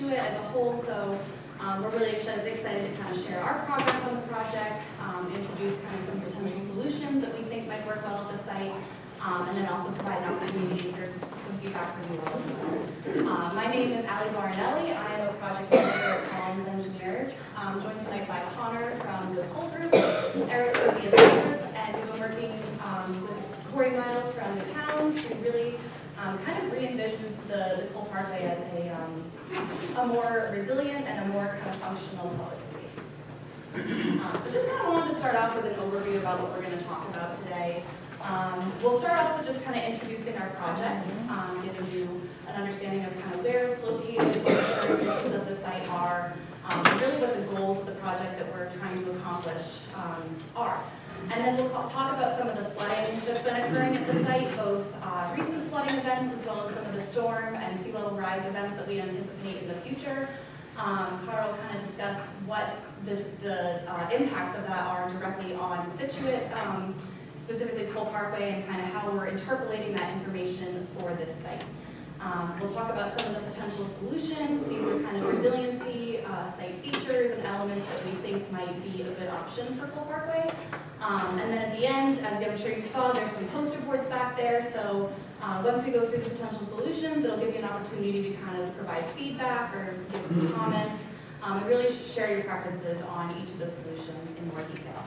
Scituate as a whole. So we're really excited to kind of share our progress on the project, introduce kind of some potential solutions that we think might work well at the site, and then also provide an opportunity to hear some feedback from you all as well. My name is Ali Barinelli. I am a project manager at Collins Engineers. I'm joined tonight by Connor from the Cole Group, Eric from the Resiliency Group, and we've been working with Corey Miles from the town to really kind of re-envisions the Cole Parkway as a more resilient and a more kind of functional public space. So just kind of wanted to start off with an overview about what we're going to talk about today. We'll start off with just kind of introducing our project, giving you an understanding of kind of where it's located, what the services of the site are, and really what the goals of the project that we're trying to accomplish are. And then we'll talk about some of the flooding that's been occurring at the site, both recent flooding events as well as some of the storm and sea level rise events that we anticipate in the future. Carl will kind of discuss what the impacts of that are directly on Scituate, specifically Cole Parkway, and kind of how we're interpolating that information for this site. We'll talk about some of the potential solutions. These are kind of resiliency, site features, and elements that we think might be a good option for Cole Parkway. And then at the end, as I'm sure you saw, there's some poster boards back there. So once we go through the potential solutions, it'll give you an opportunity to kind of provide feedback or give some comments, and really share your preferences on each of those solutions in more detail.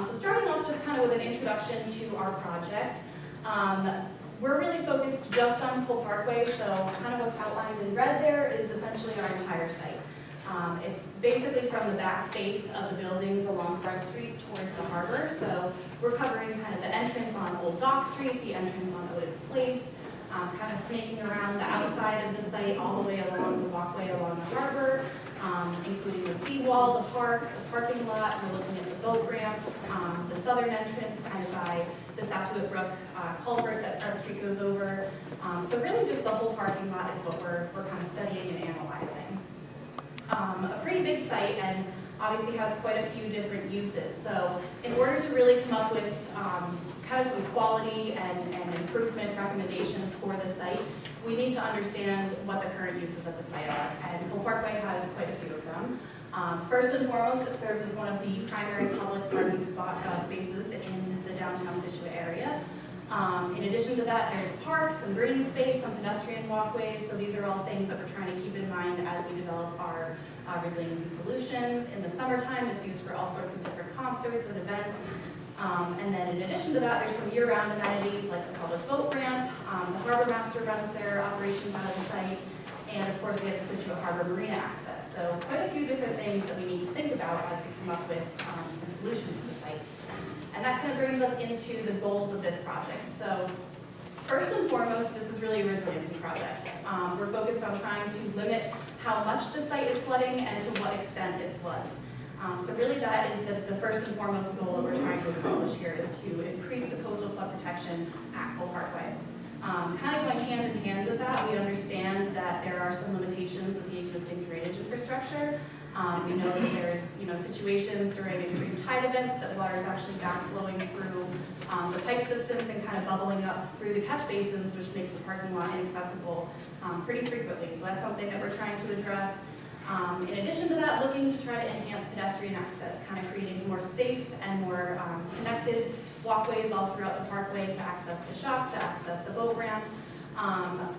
So starting off just kind of with an introduction to our project. We're really focused just on Cole Parkway, so kind of what's outlined in red there is essentially our entire site. It's basically from the back face of the buildings along Front Street towards the harbor. So we're covering kind of the entrance on Old Dock Street, the entrance on Otis Place, kind of snaking around the outside of the site all the way along the walkway along the harbor, including the seawall, the park, the parking lot. We're looking at the boat ramp, the southern entrance kind of by the Scituate Brook culvert that Front Street goes over. So really just the whole parking lot is what we're kind of studying and analyzing. A pretty big site and obviously has quite a few different uses. So in order to really come up with kind of some quality and improvement recommendations for the site, we need to understand what the current uses of the site are. And Cole Parkway has quite a few of them. First and foremost, it serves as one of the primary public parking spaces in the downtown Scituate area. In addition to that, there's parks, some green space, some pedestrian walkways. So these are all things that we're trying to keep in mind as we develop our resiliency solutions. In the summertime, it's used for all sorts of different concerts and events. And then in addition to that, there's some year-round amenities like the public boat ramp. The harbor master runs their operations out of the site. And of course, we have the Scituate Harbor Marina access. So quite a few different things that we need to think about as we come up with some solutions for the site. And that kind of brings us into the goals of this project. So first and foremost, this is really a resiliency project. We're focused on trying to limit how much the site is flooding and to what extent it floods. So really that is the first and foremost goal that we're trying to accomplish here, is to increase the coastal flood protection at Cole Parkway. Kind of going hand in hand with that, we understand that there are some limitations with the existing drainage infrastructure. We know that there's situations during extreme tide events that water is actually backflowing through the pipe systems and kind of bubbling up through the catch basins, which makes the parking lot inaccessible pretty frequently. So that's something that we're trying to address. In addition to that, looking to try to enhance pedestrian access, kind of creating more safe and more connected walkways all throughout the parkway to access the shops, to access the boat ramp.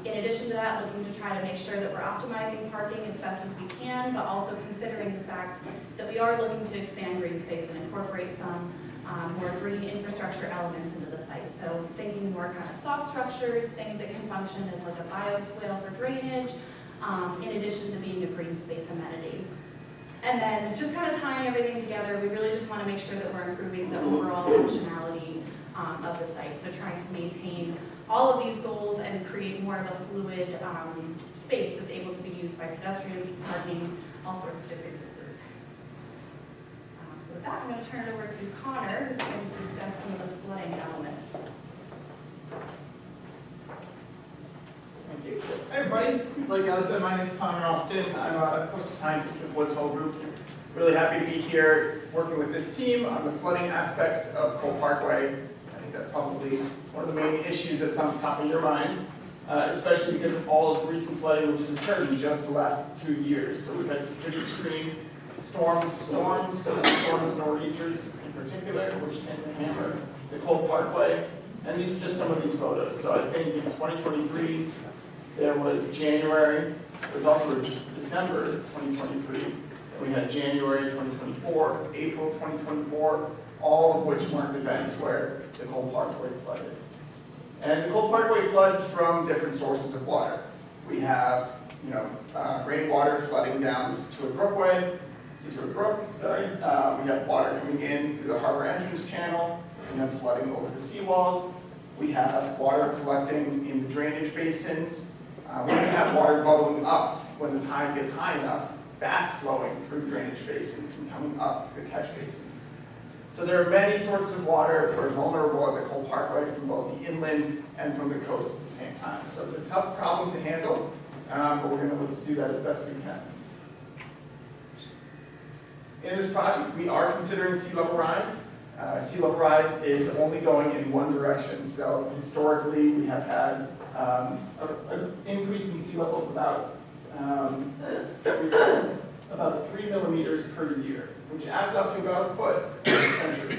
In addition to that, looking to try to make sure that we're optimizing parking as best as we can, but also considering the fact that we are looking to expand green space and incorporate some more green infrastructure elements into the site. So thinking more kind of soft structures, things that can function as like a bioswale for drainage, in addition to being a green space amenity. And then just kind of tying everything together, we really just want to make sure that we're improving the overall functionality of the site. So trying to maintain all of these goals and create more of a fluid space that's able to be used by pedestrians, parking, all sorts of different uses. So with that, I'm going to turn it over to Connor, who's going to discuss some of the flooding elements. Thank you. Hi everybody, like I said, my name is Connor Alston. I'm a coastal scientist with Woods Hole Group. Really happy to be here working with this team on the flooding aspects of Cole Parkway. I think that's probably one of the main issues that's on the top of your mind. especially because of all of the recent flooding which has occurred in just the last 2 years. So we've had some pretty extreme storms, nor'easters in particular, which tend to hammer the Cole Parkway. And these are just some of these photos. So I think in 2023, there was January, there was also just December 2023, we had January 2024, April 2024, all of which marked events where the Cole Parkway flooded. And the Cole Parkway floods from different sources of water. We have, rainwater flooding down the Scituate Brook. We have water coming in through the harbor entrance channel, and then flooding over the seawalls. We have water collecting in the drainage basins. We have water bubbling up when the tide gets high enough, backflowing through drainage basins and coming up the catch basins. So there are many sources of water that are vulnerable at the Cole Parkway from both the inland and from the coast at the same time. So it's a tough problem to handle, but we're going to look to do that as best we can. In this project, we are considering sea level rise. Sea level rise is only going in one direction. So historically, we have had an increase in sea level of about 3 millimeters per year, which adds up to about a foot per century.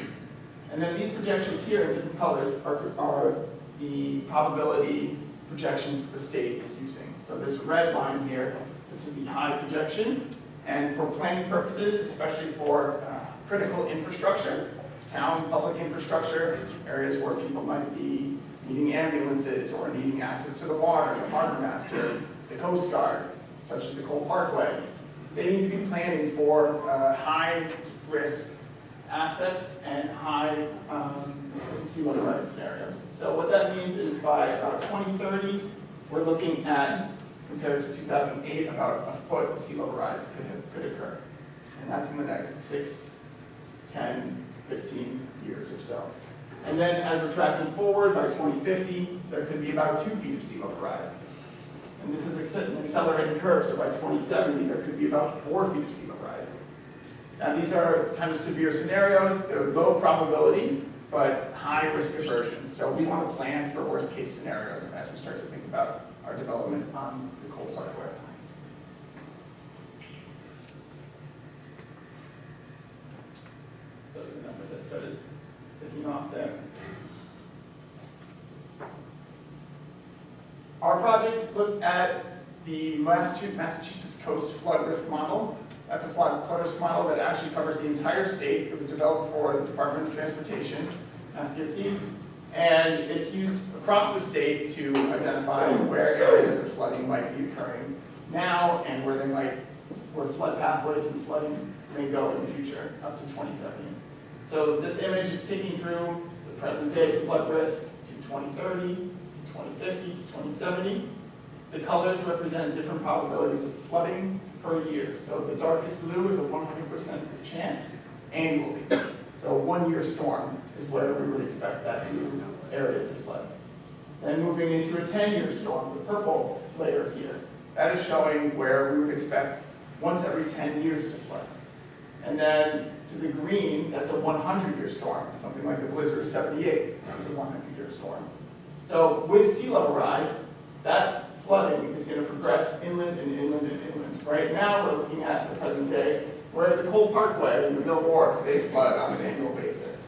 And then these projections here in different colors are the probability projections that the state is using. So this red line here, this is the high projection. And for planning purposes, especially for critical infrastructure, town public infrastructure, areas where people might be needing ambulances or needing access to the water, the harbor master, the Coast Guard, such as the Cole Parkway, they need to be planning for high-risk assets and high sea level rise scenarios. So what that means is by about 2030, we're looking at, compared to 2008, about a foot of sea level rise could occur. And that's in the next 6, 10, 15 years or so. And then as we're tracking forward, by 2050, there could be about 2 feet of sea level rise. And this is an accelerated curve, so by 2070, there could be about 4 feet of sea level rise. Now these are kind of severe scenarios. They're low probability, but high risk aversion. So we want to plan for worst case scenarios as we start to think about our development on the Cole Parkway. Those are the numbers that started ticking off there. Our project looked at the Massachusetts Coast Flood Risk Model. That's a flood risk model that actually covers the entire state. It was developed for the Department of Transportation, MassDOT, and it's used across the state to identify where areas of flooding might be occurring now and where flood pathways and flooding may go in the future up to 2070. So this image is taking through the present day flood risk to 2030, to 2050, to 2070. The colors represent different probabilities of flooding per year. So the darkest blue is a 100% chance annually. So a 1-year storm is where we would expect that new area to flood. Then moving into a 10-year storm, the purple layer here, that is showing where we would expect once every 10 years to flood. And then to the green, that's a 100-year storm, something like the blizzard of '78, that was a 100-year storm. So with sea level rise, that flooding is going to progress inland and inland and inland. Right now, we're looking at the present day, where the Cole Parkway and the Mill Wharf, they flood on an annual basis.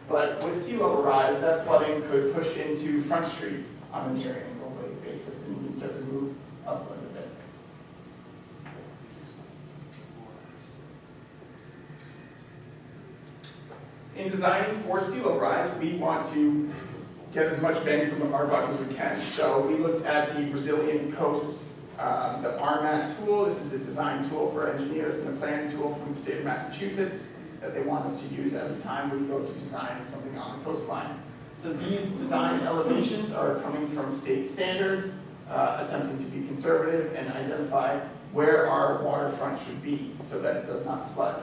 But with sea level rise, that flooding could push into Front Street on a near annual basis, and you can start to move upland a bit. In designing for sea level rise, we want to get as much bang from our buck as we can. So we looked at the Resilient Coasts, the RMAT tool. This is a design tool for engineers and a planning tool from the state of Massachusetts that they want us to use every time we go to design something on the coastline. So these design elevations are coming from state standards, attempting to be conservative and identify where our waterfront should be so that it does not flood.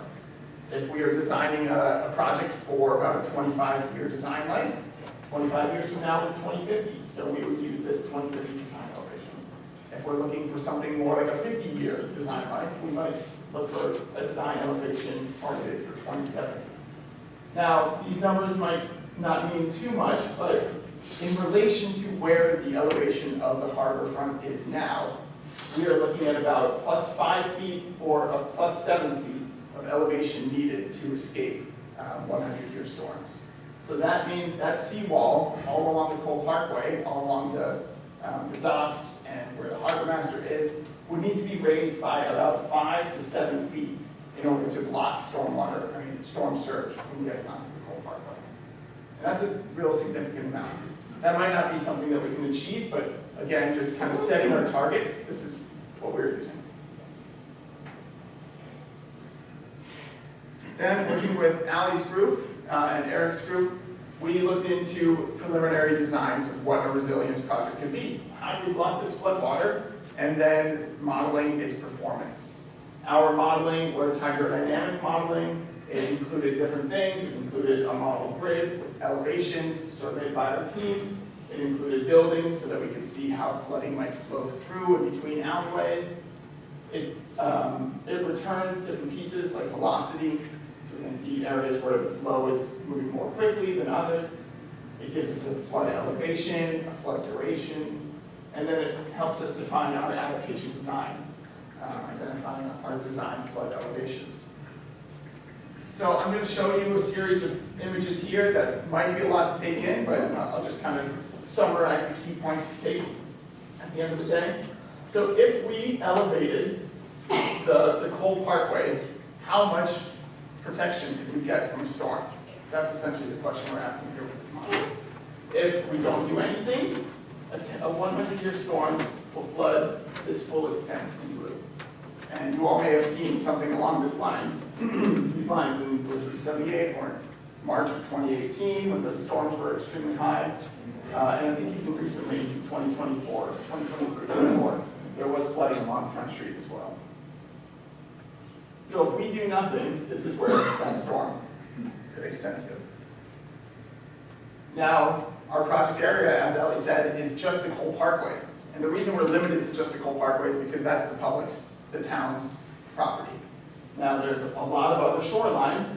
If we are designing a project for about a 25-year design life, 25 years from now is 2050, so we would use this 2050 design elevation. If we're looking for something more like a 50-year design life, we might look for a design elevation targeted for 2070. Now, these numbers might not mean too much, but in relation to where the elevation of the harbor front is now, we are looking at about +5 feet or a +7 feet of elevation needed to escape 100-year storms. So that means that seawall all along the Cole Parkway, all along the docks and where the harbor master is, would need to be raised by about 5 to 7 feet in order to block storm surge from getting onto the Cole Parkway. And that's a real significant amount. That might not be something that we can achieve, but again, just kind of setting our targets, this is what we're using. Then working with Allie's group and Eric's group, we looked into preliminary designs of what a resilience project could be. How do we block this floodwater? And then modeling its performance. Our modeling was hydrodynamic modeling. It included different things. It included a model grid with elevations surveyed by our team. It included buildings so that we could see how flooding might flow through and between alleyways. It returned different pieces like velocity, so we can see areas where the flow is moving more quickly than others. It gives us a flood elevation, a flood duration, and then it helps us define our application design, identifying our design flood elevations. So I'm going to show you a series of images here that might be a lot to take in, but I'll just kind of summarize the key points to take at the end of the day. So if we elevated the Cole Parkway, how much protection could we get from a storm? That's essentially the question we're asking here with this model. If we don't do anything, a 100-year storm will flood this full extent in blue. And you all may have seen something along these lines in 1978 or March of 2018 when the storms were extremely high. And I think even recently, 2024, 2023, there was flooding along Front Street as well. So if we do nothing, this is where that storm could extend to. Now, our project area, as Ellie said, is just the Cole Parkway. And the reason we're limited to just the Cole Parkway is because that's the town's property. Now, there's a lot of other shoreline,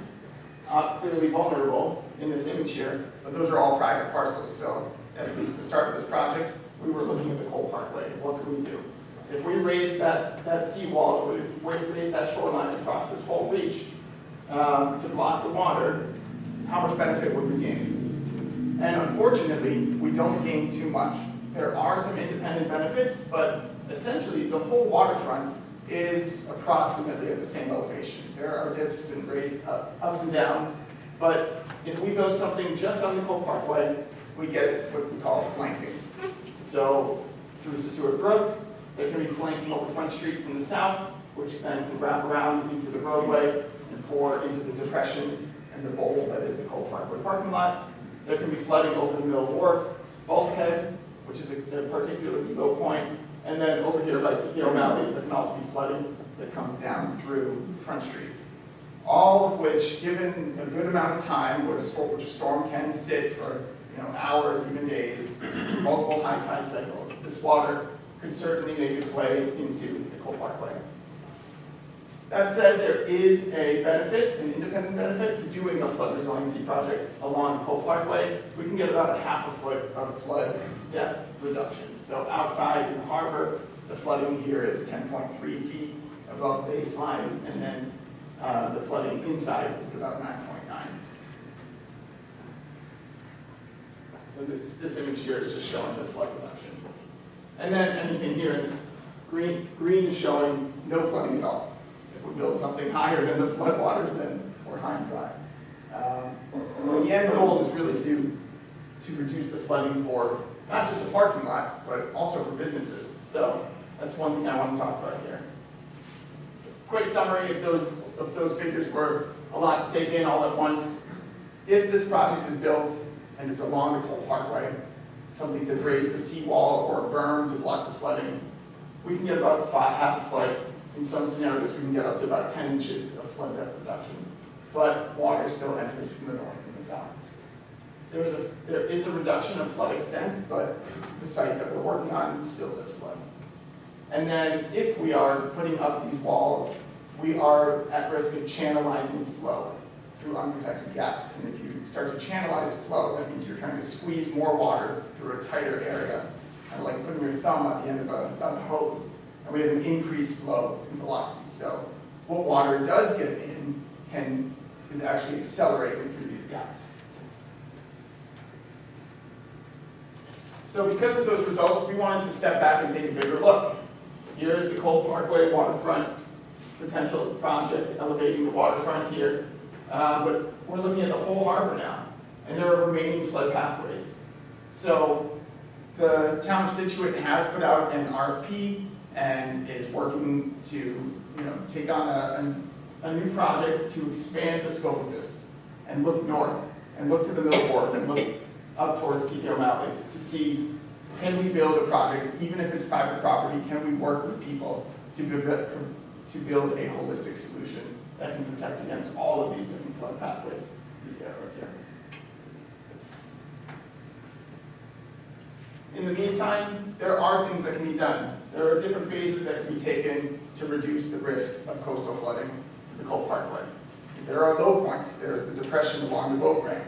clearly vulnerable in this image here, but those are all private parcels. So at least the start of this project, we were looking at the Cole Parkway. What could we do? If we raised that seawall, if we raised that shoreline across this whole reach to block the water, how much benefit would we gain? And unfortunately, we don't gain too much. There are some independent benefits, but essentially the whole waterfront is approximately at the same elevation. There are dips and ups and downs, but if we build something just on the Cole Parkway, we get what we call flanking. So through Scituate Brook, there can be flanking over Front Street from the south, which then can wrap around into the roadway and pour into the depression and the bowl that is the Cole Parkway parking lot. There can be flooding over the Mill Wharf bulkhead, which is a particularly low point. And then over here by Tequila Valley, there can also be flooding that comes down through Front Street. All of which, given a good amount of time, which a storm can sit for hours, even days, multiple high tide cycles, this water could certainly make its way into the Cole Parkway. That said, there is a benefit, an independent benefit, to doing a flood resiliency project along Cole Parkway. We can get about a ½ foot of flood depth reduction. So outside in the harbor, the flooding here is 10.3 feet above baseline, and then the flooding inside is about 9.9. So this image here is just showing the flood reduction. And then anything here in this green is showing no flooding at all. If we build something higher than the flood waters, then we're high and dry. The end goal is really to reduce the flooding for not just the parking lot, but also for businesses. So that's one thing I want to talk about here. Quick summary if those figures were a lot to take in all at once. If this project is built and it's along the Cole Parkway, something to raise the seawall or a berm to block the flooding, we can get about ½ a foot. In some scenarios, we can get up to about 10 inches of flood depth reduction. But water still enters from the north and the south. There is a reduction of flood extent, but the site that we're working on still does flood. And then if we are putting up these walls, we are at risk of channelizing flow through unprotected gaps. And if you start to channelize flow, that means you're trying to squeeze more water through a tighter area, kind of like putting your thumb at the end of a hose. And we have an increased flow in velocity. So what water does get in is actually accelerated through these gaps. So because of those results, we wanted to step back and take a bigger look. Here's the Cole Parkway waterfront potential project, elevating the waterfront here. But we're looking at the whole harbor now, and there are remaining flood pathways. So the Town of Scituate has put out an RFP and is working to take on a new project to expand the scope of this and look north and look to the Middle Wharf and look up towards TK O'Malley's to see, can we build a project, even if it's private property, can we work with people to build a holistic solution that can protect against all of these different flood pathways, these arrows here. In the meantime, there are things that can be done. There are different phases that can be taken to reduce the risk of coastal flooding to the Cole Parkway. There are low points. There's the depression along the boat ramp.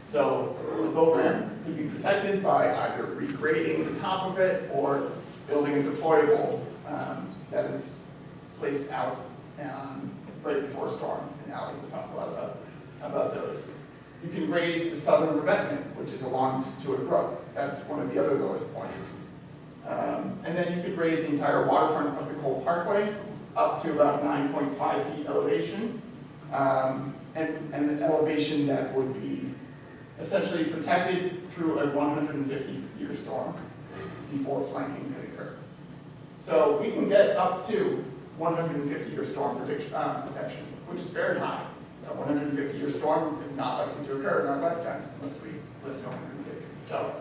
So the boat ramp could be protected by either regrading the top of it or building a deployable that is placed out right before a storm. And Allie will talk a lot about those. You can raise the southern revetment, which is along the Scituate Brook. That's one of the other lowest points. And then you could raise the entire waterfront of the Cole Parkway up to about 9.5 feet elevation, and an elevation that would be essentially protected through a 150-year storm before flanking could occur. So we can get up to 150-year storm protection, which is very high. A 150-year storm is not likely to occur in our lifetimes unless we live to 150. So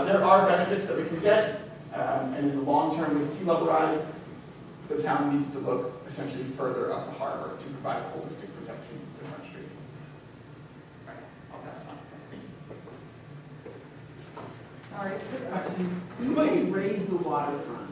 there are benefits that we can get, and in the long term with sea level rise, the town needs to look essentially further up the harbor to provide holistic protection to Front Street. All right, I'll pass on. All right, quick question. When you raise the waterfront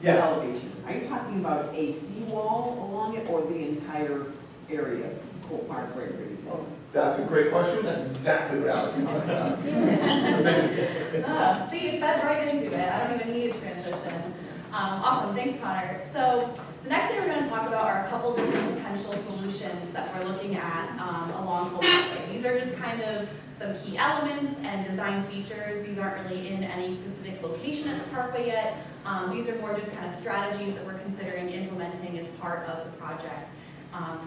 Yes. elevation, are you talking about a seawall along it or the entire area of Cole Parkway raising? That's a great question. That's exactly what Alex is talking about. So thank you. See, you fed right into it. I don't even need a transition. Awesome, thanks, Connor. So the next thing we're going to talk about are a couple different potential solutions that we're looking at along Cole Parkway. These are just kind of some key elements and design features. These aren't really in any specific location at the parkway yet. These are more just kind of strategies that we're considering implementing as part of the project.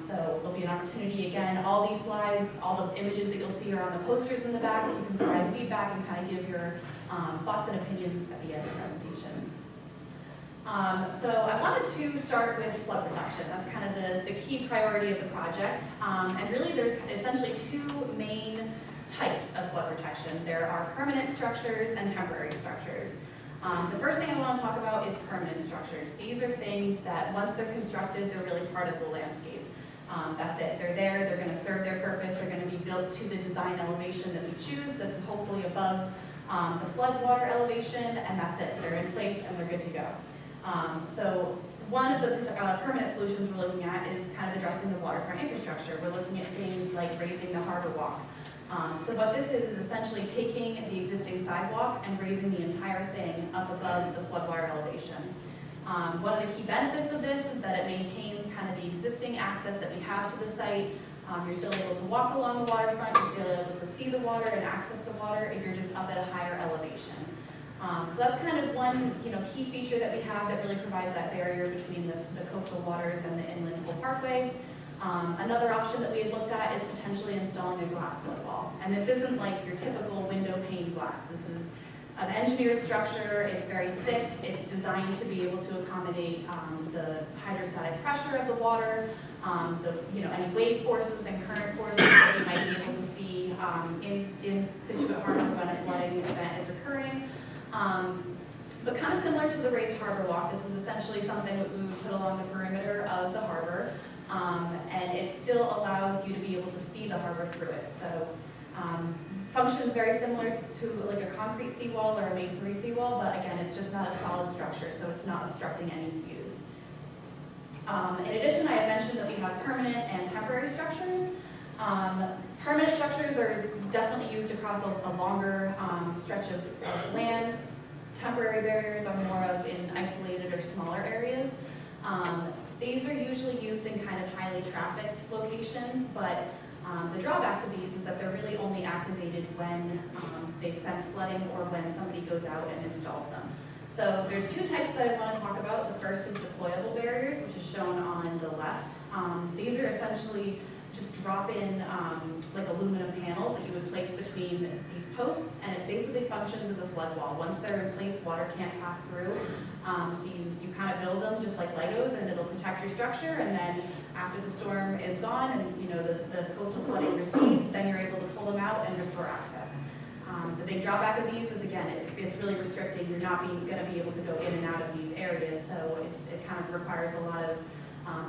So there'll be an opportunity again, all these slides, all the images that you'll see are on the posters in the back, so you can provide feedback and kind of give your thoughts and opinions at the end of the presentation. So I wanted to start with flood protection. That's kind of the key priority of the project. And really there's essentially two main types of flood protection. There are permanent structures and temporary structures. The first thing I want to talk about is permanent structures. These are things that once they're constructed, they're really part of the landscape. That's it. They're there, they're going to serve their purpose, they're going to be built to the design elevation that we choose that's hopefully above the floodwater elevation, and that's it. They're in place and they're good to go. So one of the permanent solutions we're looking at is kind of addressing the waterfront infrastructure. We're looking at things like raising the harbor walk. So what this is essentially taking the existing sidewalk and raising the entire thing up above the floodwater elevation. One of the key benefits of this is that it maintains kind of the existing access that we have to the site. You're still able to walk along the waterfront, you're still able to see the water and access the water if you're just up at a higher elevation. So that's kind of one key feature that we have that really provides that barrier between the coastal waters and the inland Cole Parkway. Another option that we had looked at is potentially installing a glass flood wall. And this isn't like your typical window pane glass. This is an engineered structure. It's very thick. It's designed to be able to accommodate the hydrostatic pressure of the water, any wave forces and current forces that you might be able to see in Scituate Harbor when a flooding event is occurring. But kind of similar to the raised harbor walk, this is essentially something that we would put along the perimeter of the harbor. And it still allows you to be able to see the harbor through it. So functions very similar to like a concrete seawall or a masonry seawall, but again, it's just not a solid structure, so it's not obstructing any views. In addition, I had mentioned that we have permanent and temporary structures. Permanent structures are definitely used across a longer stretch of land. Temporary barriers are more of in isolated or smaller areas. These are usually used in kind of highly trafficked locations, but the drawback to these is that they're really only activated when they sense flooding or when somebody goes out and installs them. So there's two types that I want to talk about. The first is deployable barriers, which is shown on the left. These are essentially just drop-in like aluminum panels that you would place between these posts, and it basically functions as a flood wall. Once they're in place, water can't pass through. So you kind of build them just like Legos, and it'll protect your structure, and then after the storm is gone and the coastal flooding recedes, then you're able to pull them out and restore access. The big drawback of these is, again, it's really restricting. You're not going to be able to go in and out of these areas, so it kind of requires a lot of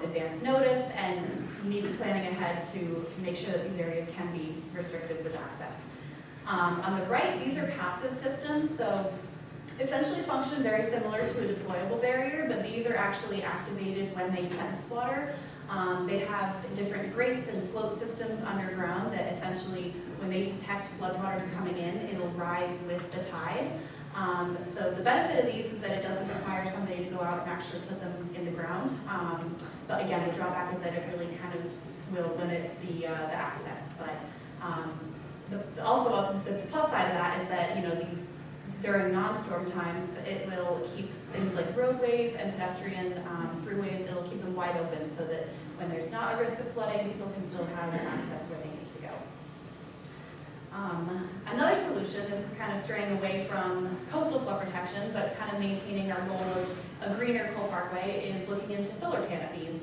advance notice, and you need to be planning ahead to make sure that these areas can be restricted with access. On the right, these are passive systems, so essentially function very similar to a deployable barrier, but these are actually activated when they sense water. They have different grates and float systems underground that essentially, when they detect floodwaters coming in, it'll rise with the tide. So the benefit of these is that it doesn't require somebody to go out and actually put them in the ground. But again, the drawback is that it really kind of will limit the access. But also the plus side of that is that these during non-storm times, it will keep things like roadways and pedestrian throughways. It'll keep them wide open so that when there's not a risk of flooding, people can still have access where they need to go. Another solution, this is kind of straying away from coastal flood protection, but kind of maintaining our goal of a greener Cole Parkway, is looking into solar canopies.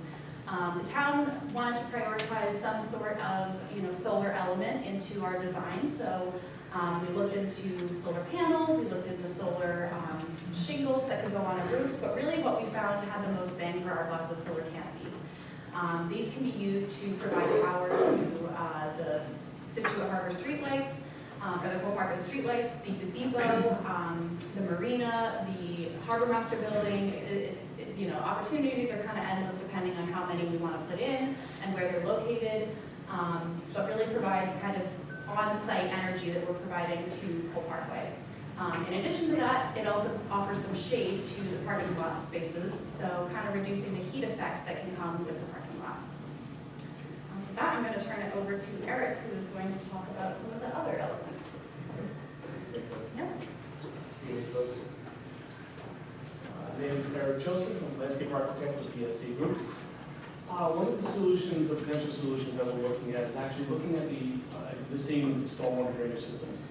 The town wanted to prioritize some sort of solar element into our design, so we looked into solar panels, we looked into solar shingles that could go on a roof, but really what we found to have the most bang for our buck was solar canopies. These can be used to provide power to the Scituate Harbor streetlights, or the Cole Parkway streetlights, the gazebo, the marina, the harbor master building. Opportunities are kind of endless depending on how many we want to put in and where they're located, but really provides kind of on-site energy that we're providing to Cole Parkway. In addition to that, it also offers some shade to the parking lot spaces, so kind of reducing the heat effect that can come with the parking lot. With that, I'm going to turn it over to Eric, who is going to talk about some of the other elements. Yep. Hey, folks. My name is Eric Joseph. I'm a landscape architect with BSC Group. One of the solutions, or potential solutions that we're looking at, is actually looking at the existing stormwater drainage systems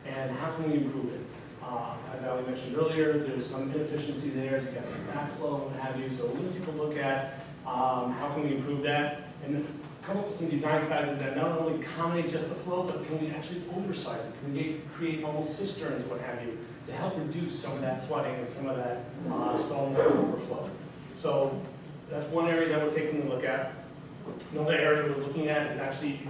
and how can we improve it. As Ali mentioned earlier, there's some inefficiency there, you got some backflow and what have you, so we're going to take a look at how can we improve that and come up with some design sizes that not only accommodate just the flow, but can we actually oversize it? Can we create almost cisterns, what have you, to help reduce some of that flooding and some of that stormwater overflow. So that's one area that we're taking a look at. Another area we're looking at is actually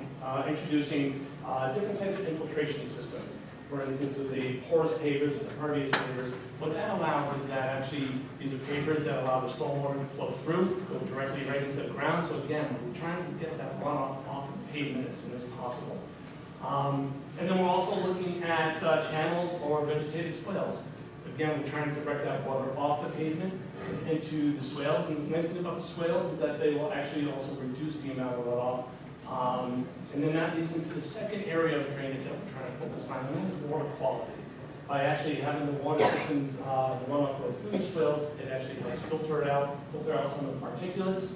introducing different types of infiltration systems. For instance, with the porous pavers, with the pervious pavers, what that allows is that actually these are pavers that allow the stormwater to flow through, go directly right into the ground. So again, we're trying to get that runoff off the pavement as soon as possible. And then we're also looking at channels or vegetated swales. Again, we're trying to direct that water off the pavement into the swales. And the nice thing about the swales is that they will actually also reduce the amount of runoff. And then that leads into the second area of drainage that we're trying to focus on, and that is water quality. By actually having the water systems, the runoff goes through the swales, it actually helps filter out some of the particulates.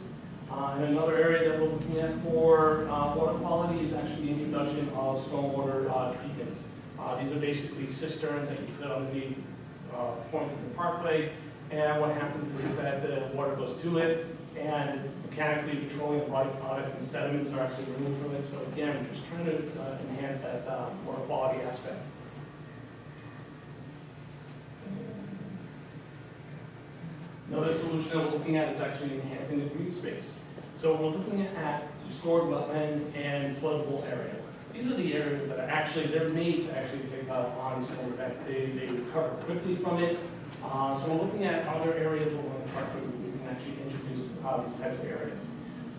And another area that we're looking at for water quality is actually the introduction of stormwater treatments. These are basically cisterns that you put underneath points in the parkway, and what happens is that the water goes to it, and it's mechanically controlling the body product, and sediments are actually removed from it. So again, we're just trying to enhance that water quality aspect. Another solution that we're looking at is actually enhancing the green space. So we're looking at stored wetlands and floodable areas. These are the areas that are actually, they're made to actually take on storm events. They recover quickly from it. So we're looking at other areas along the park where we can actually introduce these types of areas.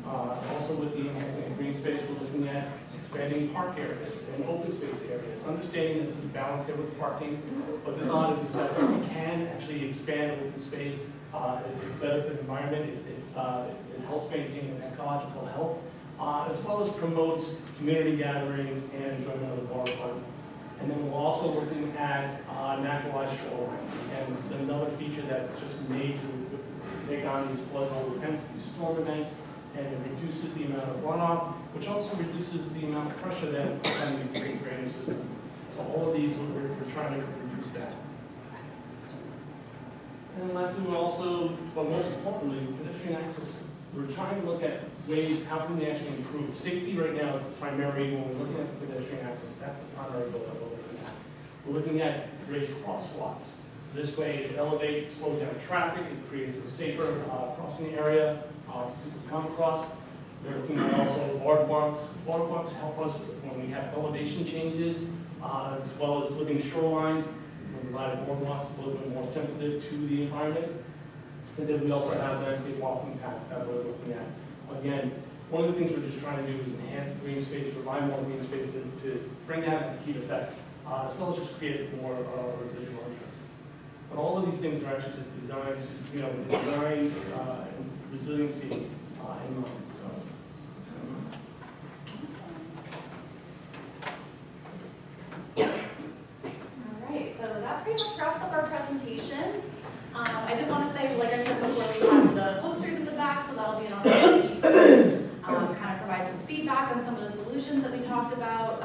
Also with the enhancing of green space, we're looking at expanding park areas and open space areas, understanding that there's a balance here with parking, but the thought is that we can actually expand open space. It's better for the environment, it helps maintain ecological health, as well as promotes community gatherings and enjoyment of the waterfront. And then we're also looking at naturalized shoreline, and it's another feature that's just made to take on these flood events, these storm events, and it reduces the amount of runoff, which also reduces the amount of pressure that on these big drainage systems. So all of these, we're trying to reduce that. And lastly, we're also, but most importantly, pedestrian access. We're trying to look at ways, how can we actually improve? Safety right now is primary when we're looking at pedestrian access. That's the primary goal that we're looking at. We're looking at raised crosswalks. So this way it elevates, it slows down traffic, it creates a safer crossing area for people to come across. We're looking at also boardwalks. Boardwalks help us when we have elevation changes, as well as living shorelines. We provide boardwalks a little bit more sensitive to the environment. And then we also have landscape walking paths that we're looking at. Again, one of the things we're just trying to do is enhance the green space, provide more green space to bring that heat effect, as well as just create more visual interest. But all of these things are actually just designed to, design and resiliency in mind. All right, so that pretty much wraps up our presentation. I did want to say, like I said before, we have the posters in the back, so that'll be an opportunity to kind of provide some feedback on some of the solutions that we talked about.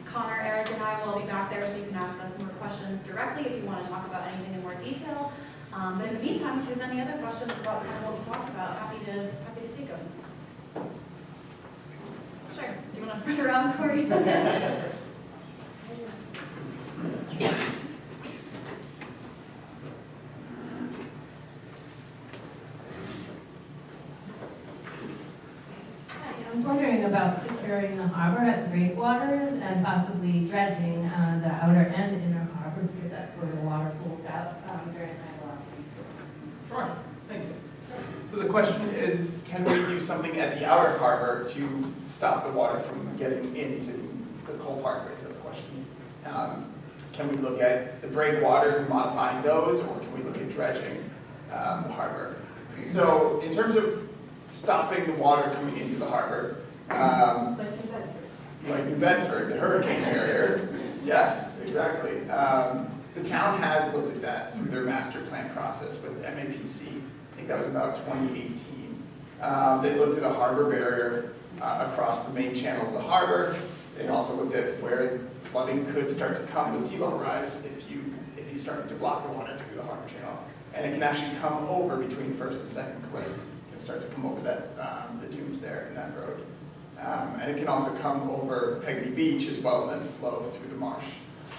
Connor, Eric, and I will be back there, so you can ask us more questions directly if you want to talk about anything in more detail. But in the meantime, if there's any other questions about kind of what we talked about, happy to take them. Sure. Do you want to run around, Corey? I was wondering about securing the harbor at the breakwaters and possibly dredging the outer and inner harbor, because that's where the water pools out during high velocity. Sure, thanks. So the question is, can we do something at the outer harbor to stop the water from getting into the Cole Parkway, is the question. Can we look at the breakwaters and modifying those, or can we look at dredging the harbor? So in terms of stopping the water coming into the harbor, like New Bedford, the hurricane barrier, yes, exactly. The town has looked at that through their master plan process with MAPC. I think that was about 2018. They looked at a harbor barrier across the main channel of the harbor. They also looked at where flooding could start to come with sea level rise if you started to block the water through the harbor channel. And it can actually come over between first and second cliff. It can start to come over that the dunes there in that road. And it can also come over Peggotty Beach as well and then flow through the marsh.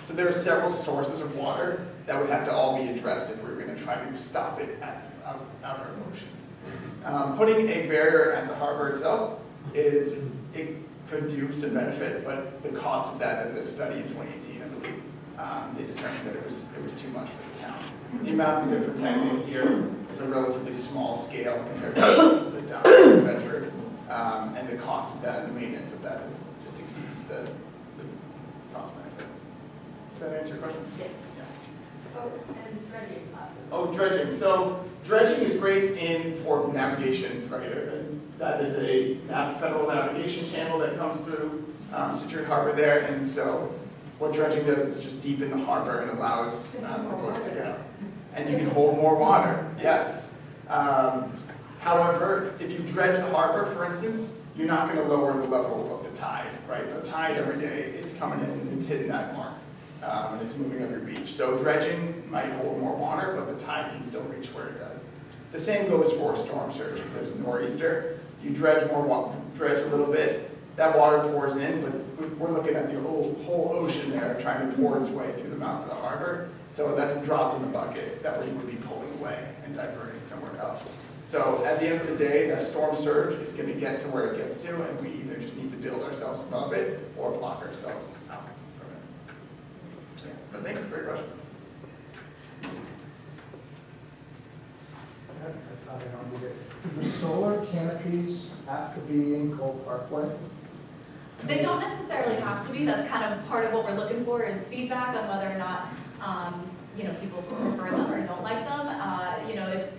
So there are several sources of water that would have to all be addressed if we were going to try to stop it at the outer ocean. Putting a barrier at the harbor itself it could do some benefit, but the cost of that in this study in 2018, I believe, they determined that it was too much for the town. The amount that they're protecting here is a relatively small scale compared to the down in Bedford, and the cost of that and the maintenance of that just exceeds the cost benefit. Does that answer your question? Yes. Yeah. Oh, and dredging possibly. Oh, dredging. So dredging is great for navigation, right? That is a federal navigation channel that comes through Scituate Harbor there, and so what dredging does is just deepen the harbor and allows the boats to get out. And you can hold more water, yes. However, if you dredge the harbor, for instance, you're not going to lower the level of the tide, right? The tide every day, it's coming in and it's hitting that mark. And it's moving up your beach. So dredging might hold more water, but the tide can still reach where it does. The same goes for storm surge. If there's a nor'easter, you dredge a little bit, that water pours in, but we're looking at the whole ocean there trying to pour its way through the mouth of the harbor. So that's a drop in the bucket that we would be pulling away and diverting somewhere else. So at the end of the day, that storm surge is going to get to where it gets to, and we either just need to build ourselves above it or block ourselves out from it. Yeah, but thank you for your question. I don't know. Do the solar canopies have to be in Cole Parkway? They don't necessarily have to be. That's kind of part of what we're looking for is feedback on whether or not, people prefer them or don't like them. It's,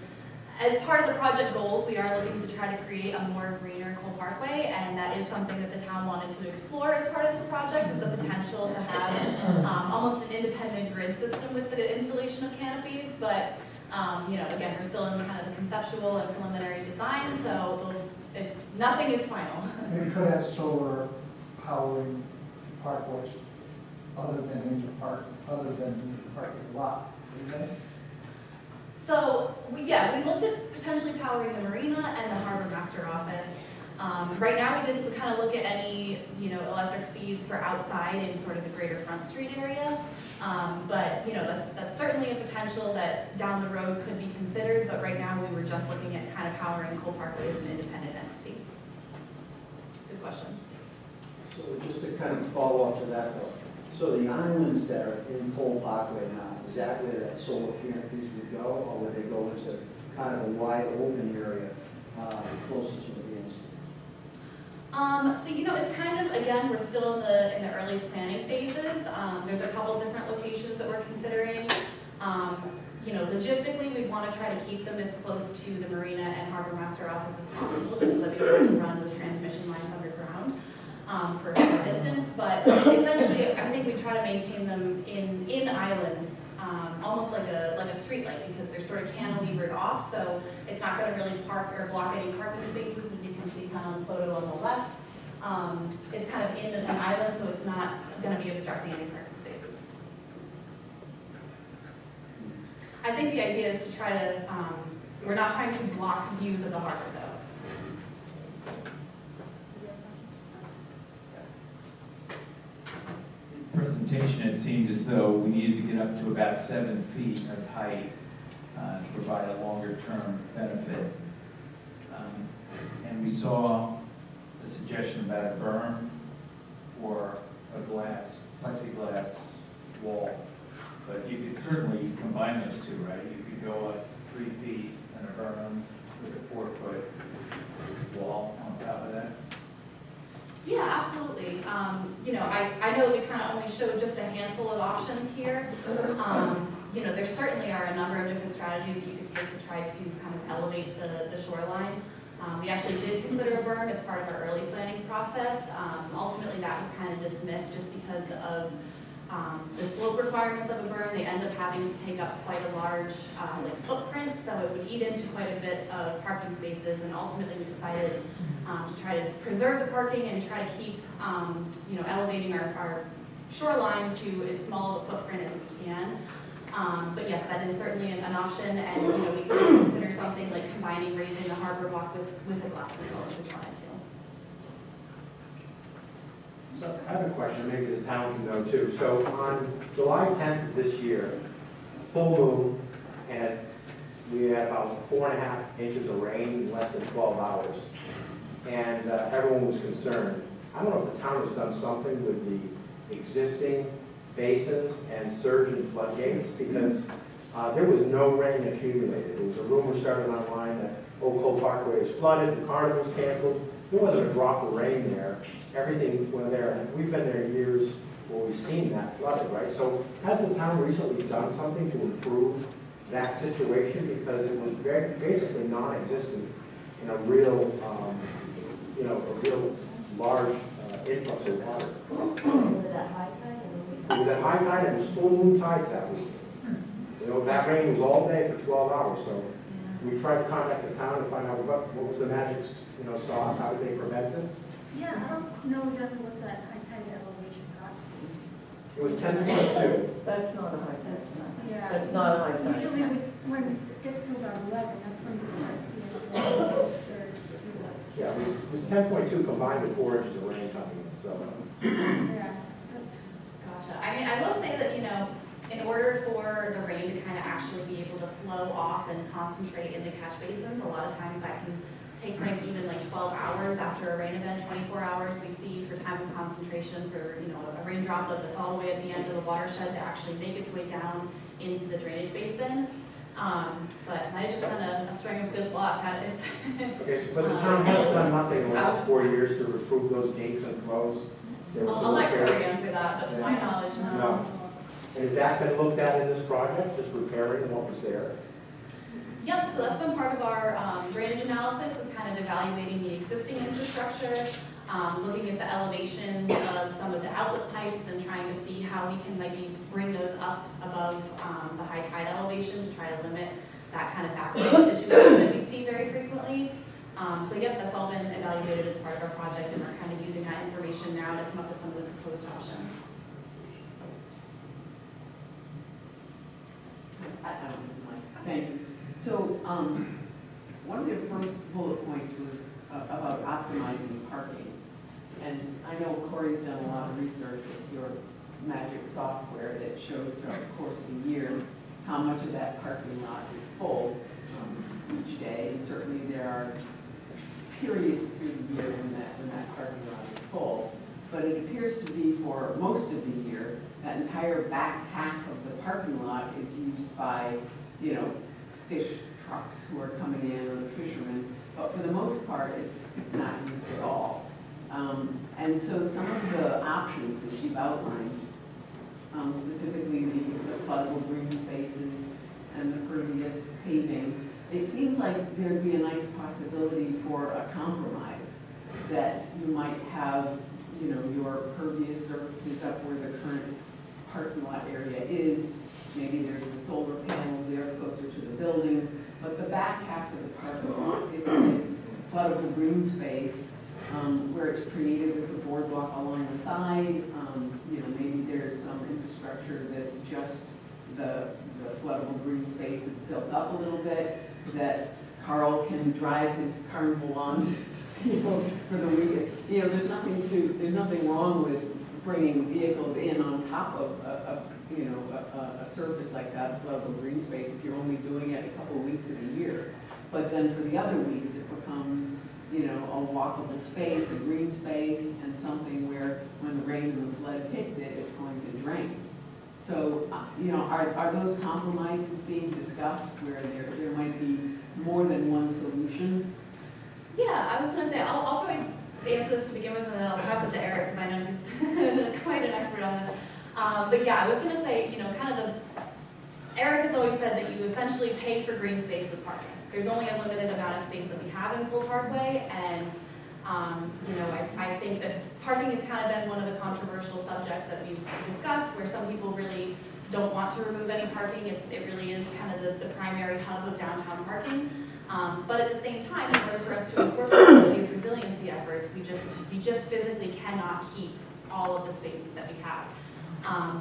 as part of the project goals, we are looking to try to create a more greener Cole Parkway, and that is something that the town wanted to explore as part of this project, is the potential to have almost an independent grid system with the installation of canopies, but, again, we're still in kind of the conceptual and preliminary design, so nothing is final. They could have solar powering parkways other than in the parking lot, didn't they? So, we looked at potentially powering the marina and the harbor master office. Right now, we didn't kind of look at any, electric feeds for outside in sort of the greater Front Street area. But, that's certainly a potential that down the road could be considered, but right now, we were just looking at kind of powering Cole Parkway as an independent entity. Good question. So just to kind of follow up to that though, so the islands that are in Cole Parkway now, is that where that solar canopies would go, or would they go into kind of a wide open area closer to the ends? It's kind of, again, we're still in the early planning phases. There's a couple different locations that we're considering. Logistically, we want to try to keep them as close to the marina and harbor master office as possible, just so that we don't have to run those transmission lines underground for a short distance. But essentially, I think we try to maintain them in islands, almost like a street light, because they're sort of cantilevered off, so it's not going to really park or block any parking spaces, as you can see kind of on the photo on the left. It's kind of in an island, so it's not going to be obstructing any parking spaces. I think the idea is to try to, we're not trying to block views of the harbor, though. Presentation, it seemed as though we needed to get up to about 7 feet of height to provide a longer-term benefit. And we saw a suggestion about a berm or a plexiglass wall. But you could certainly combine those two, right? You could go up 3 feet and a berm with a 4-foot wall on top of that. Yeah, absolutely. I know that we kind of only showed just a handful of options here. There certainly are a number of different strategies that you could take to try to kind of elevate the shoreline. We actually did consider a berm as part of our early planning process. Ultimately, that was kind of dismissed just because of the slope requirements of a berm. They end up having to take up quite a large footprint, so it would eat into quite a bit of parking spaces, and ultimately we decided to try to preserve the parking and try to keep, elevating our shoreline to as small of a footprint as we can. But yes, that is certainly an option, and we could consider something like combining raising the harbor walk with a glass window if we wanted to. So I have a question, maybe the town can know too. So on July 10th of this year, full moon, and we had about 4.5 inches of rain in less than 12 hours. And everyone was concerned. I don't know if the town has done something with the existing basins and surge and floodgates, because there was no rain accumulated. There was a rumor started online that Cole Parkway is flooded, the carnival's canceled. There wasn't a drop of rain there. Everything went there, and we've been there years where we've seen that flooded, right? So has the town recently done something to improve that situation? Because it was basically non-existent in a real, a real large influx of water. Was it at high tide? It was at high tide, and it was full moon tides that week. That rain was all day for 12 hours, so we tried to contact the town to find out what was the magic, sauce, how did they prevent this? Yeah, I don't know exactly what that high tide elevation got to. It was 10.2. That's not a high tide. Yeah. That's not a high tide. Usually when it gets to about 11, that's when you start seeing the surge. Yeah, it was 10.2 combined with 4 inches of rain coming in, so. Yeah, that's. Gotcha. I will say that, in order for the rain to kind of actually be able to flow off and concentrate in the catch basins, a lot of times that can take place even like 12 hours after a rain event, 24 hours we see for time of concentration for, a rain droplet that's all the way at the end of the watershed to actually make its way down into the drainage basin. But might have just been a string of good luck. kind of, Okay, so but the town has done nothing in the last 4 years to improve those gates and flows? There was I'll some let repair. Corey answer that, but to my knowledge, no. No. And has that been looked at in this project, just repairing what was there? Yep, so that's been part of our drainage analysis, is kind of evaluating the existing infrastructure, looking at the elevations of some of the outlet pipes and trying to see how we can maybe bring those up above the high tide elevation to try to limit that kind of backflow situation that we see very frequently. So yep, that's all been evaluated as part of our project, and we're kind of using that information now to come up with some of the proposed options. Thank you. So, one of your first bullet points was about optimizing parking. And I know Corey's done a lot of research with your magic software that shows throughout the course of the year how much of that parking lot is full each day. And certainly there are periods through the year when that parking lot is full. But it appears to be for most of the year, that entire back half of the parking lot is used by, fish trucks who are coming in, or the fishermen. But for the most part, it's not used at all. And so some of the options that you've outlined, specifically the floodable green spaces and the pervious paving, it seems like there'd be a nice possibility for a compromise, that you might have, your pervious surfaces up where the current parking lot area is. Maybe there's the solar panels there closer to the buildings, but the back half of the parking lot is floodable green space, where it's created with the boardwalk along the side. Maybe there's some infrastructure that's just the floodable green space that's built up a little bit, that Carl can drive his carnival on, for the weekend. There's nothing wrong with bringing vehicles in on top of a surface like that, floodable green space, if you're only doing it a couple of weeks of the year. But then for the other weeks, it becomes, a walkable space, a green space, and something where when the rain and the flood hits it, it's going to drain. So, are those compromises being discussed where there might be more than one solution? Yeah, I was going to say, I'll probably answer this to begin with, and then I'll pass it to Eric, because I know he's quite an expert on this. But yeah, I was going to say, Eric has always said that you essentially pay for green space with parking. There's only a limited amount of space that we have in Cole Parkway, and I think that parking has kind of been one of the controversial subjects that we've discussed, where some people really don't want to remove any parking. It really is kind of the primary hub of downtown parking. But at the same time, in order for us to incorporate these resiliency efforts, we just physically cannot keep all of the spaces that we have.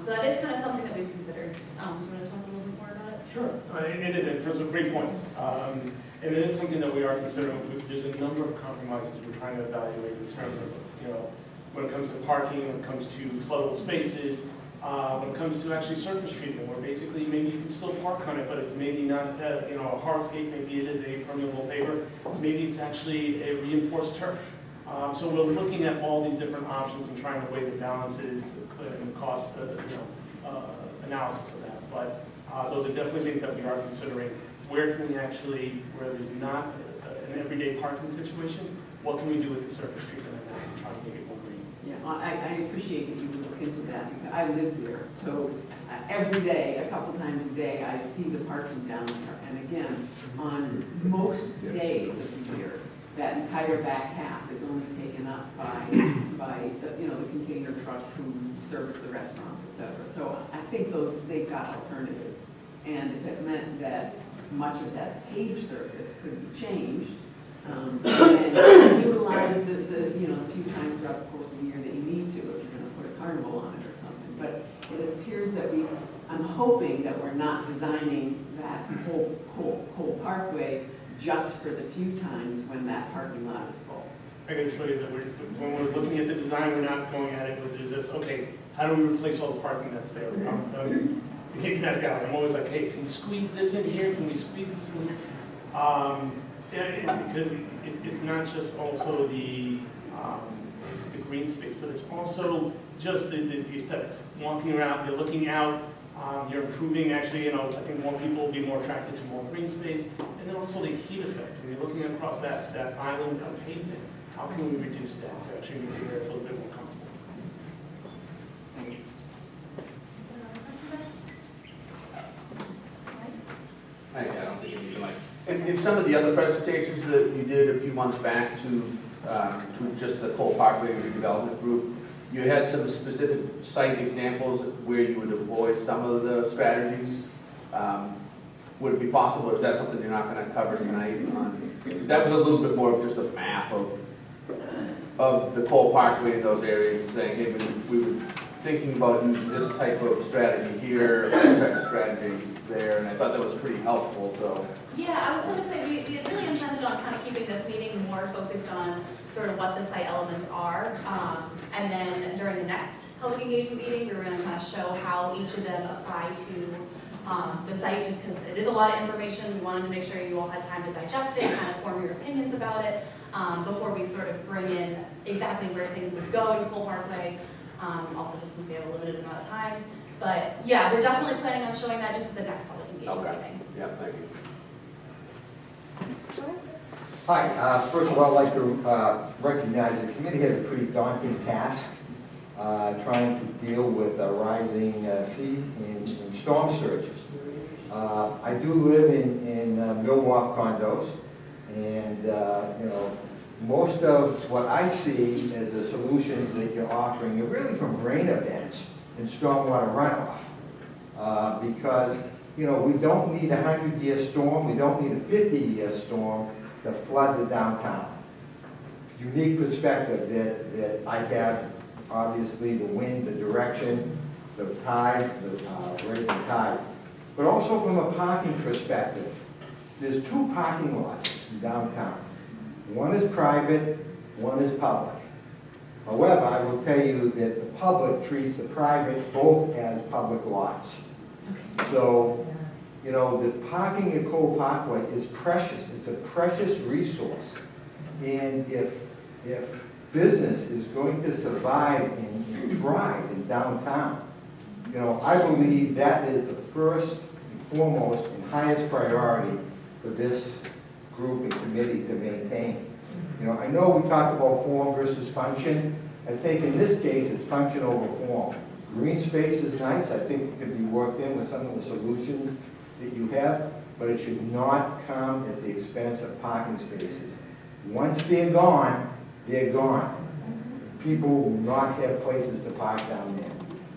So that is kind of something that we've considered. Do you want to talk a little bit more about it? Sure. It is, those are great points. And it is something that we are considering. There's a number of compromises we're trying to evaluate in terms of, when it comes to parking, when it comes to floodable spaces, when it comes to actually surface treatment, where basically maybe you can still park on it, but it's maybe not, a hardscape, maybe it is a permeable paver, maybe it's actually a reinforced turf. So we're looking at all these different options and trying to weigh the balances and the cost analysis of that. But those are definitely things that we are considering. Where can we actually, where there's not an everyday parking situation, what can we do with the surface treatment and try to make it more green? Yeah, I appreciate that you would look into that, because I live there. So every day, a couple times a day, I see the parking down there. And again, on most days of the year, that entire back half is only taken up by the container trucks who service the restaurants, et cetera. So I think they've got alternatives. And if it meant that much of that paved surface could be changed, and utilize the few times throughout the course of the year that you need to, if you're going to put a carnival on it or something. But it appears that I'm hoping that we're not designing that whole Cole Parkway just for the few times when that parking lot is full. I can show you that when we're looking at the design, we're not going at it with this, okay, how do we replace all the parking that's there? I'm always like, hey, can we squeeze this in here? Can we squeeze this in here? Because it's not just also the green space, but it's also just the aesthetics. Walking around, you're looking out You're improving, actually, I think more people will be more attracted to more green space. And then also the heat effect. When you're looking across that island of pavement, how can we reduce that to actually make the area a little bit more comfortable? Thank you. I don't think you need the mic. In some of the other presentations that you did a few months back to just the Cole Parkway redevelopment group, you had some specific site examples where you would deploy some of the strategies. Would it be possible, or is that something you're not going to cover tonight? That was a little bit more of just a map of the Cole Parkway in those areas, and saying, hey, we were thinking about using this type of strategy here, this type of strategy there, and I thought that was pretty helpful. So Yeah, I was going to say, we had really intended on kind of keeping this meeting more focused on sort of what the site elements are. And then during the next public engagement meeting, we were going to kind of show how each of them apply to the site, just because it is a lot of information. We wanted to make sure you all had time to digest it, kind of form your opinions about it, before we sort of bring in exactly where things would go in Cole Parkway, also just since we have a limited amount of time. But yeah, we're definitely planning on showing that just at the next public engagement meeting. yeah, thank you. Hi, first of all, I'd like to recognize the committee has a pretty daunting task trying to deal with a rising sea in storm surges. I do live in Millwall condos, and most of what I see as the solutions that you're offering are really from rain events and stormwater runoff. Because we don't need a 100-year storm, we don't need a 50-year storm to flood the downtown. Unique perspective that I have, obviously the wind, the direction, the tide, the raising tides, but also from a parking perspective. There's 2 parking lots in downtown. One is private, one is public. However, I will tell you that the public treats the private both as public lots. So, the parking at Cole Parkway is precious. It's a precious resource. And if business is going to survive and thrive in downtown, I believe that is the first and foremost and highest priority for this group and committee to maintain. I know we talk about form versus function. I think in this case, it's function over form. Green space is nice. I think it could be worked in with some of the solutions that you have, but it should not come at the expense of parking spaces. Once they're gone, they're gone. People will not have places to park down there.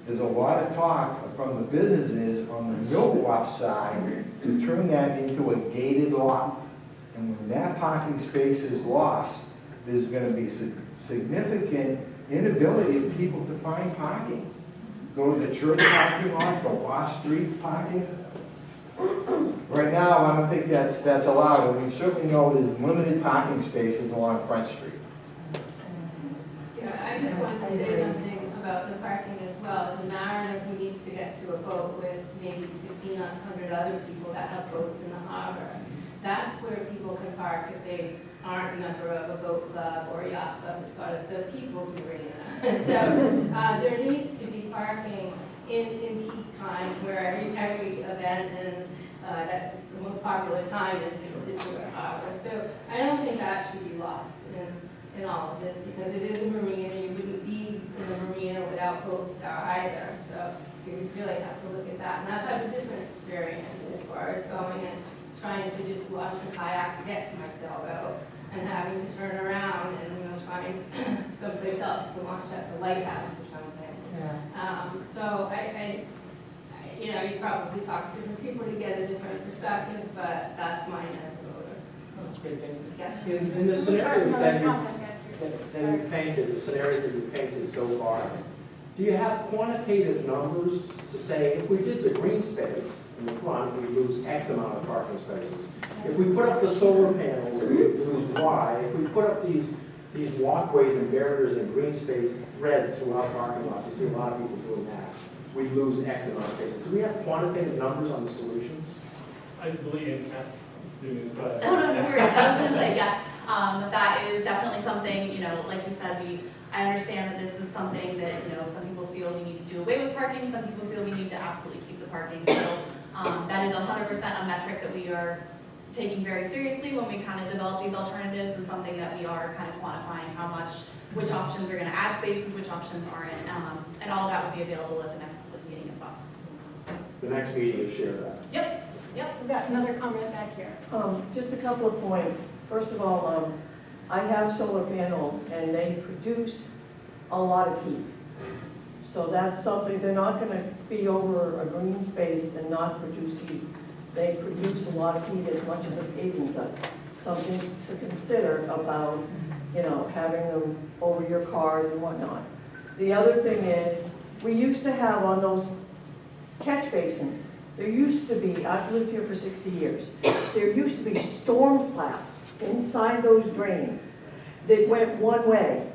There's a lot of talk from the businesses on the Millwall side to turn that into a gated lot. And when that parking space is lost, there's going to be significant inability of people to find parking. Go to the church parking lot, go off-street parking. Right now, I don't think that's allowed, and we certainly know there's limited parking spaces along Front Street. Yeah, I just wanted to say something about the parking as well. As a mariner who needs to get to a boat with maybe 1,500 other people that have boats in the harbor, that's where people can park if they aren't a member of a boat club or a yacht club. It's sort of the people's marina. So there needs to be parking in peak times where every event and that the most popular time is in Scituate Harbor. So I don't think that should be lost in all of this, because it is a marina. You wouldn't be in a marina without boats there either. So you really have to look at that. And I've had a different experience as far as going and trying to just launch a kayak to get to my sailboat and having to turn around and find someplace else to launch at the lighthouse or something. Yeah. So you probably talk to different people to get a different perspective, but that's mine as a voter. That's great, thank you. Yeah. In the scenarios that you've painted, the scenarios that you've painted so far, do you have quantitative numbers to say, if we did the green space in the front, we lose X amount of parking spaces? If we put up the solar panels, we lose Y. If we put up these walkways and barriers and green space threads throughout parking lots, you see a lot of people doing that, we lose X amount of spaces. Do we have quantitative numbers on the solutions? I believe in that. No, no worries. I was going to say yes. That is definitely something, like you said, I understand that this is something that, some people feel we need to do away with parking. Some people feel we need to absolutely keep the the parking. So that is 100% a metric that we are taking very seriously when we kind of develop these alternatives, and something that we are kind of quantifying how much, which options are going to add spaces, which options aren't, and all of that will be available at the next public meeting as well. The next meeting is share that. Yep, yep. We've got another comment back here. Just a couple of points. First of all, I have solar panels and they produce a lot of heat. So that's something, they're not gonna be over a green space and not produce heat. They produce a lot of heat as much as a paving does. Something to consider about, you know, having them over your cars and whatnot. The other thing is, we used to have on those catch basins, there used to be, I've lived here for 60 years, there used to be storm flaps inside those drains that went one way.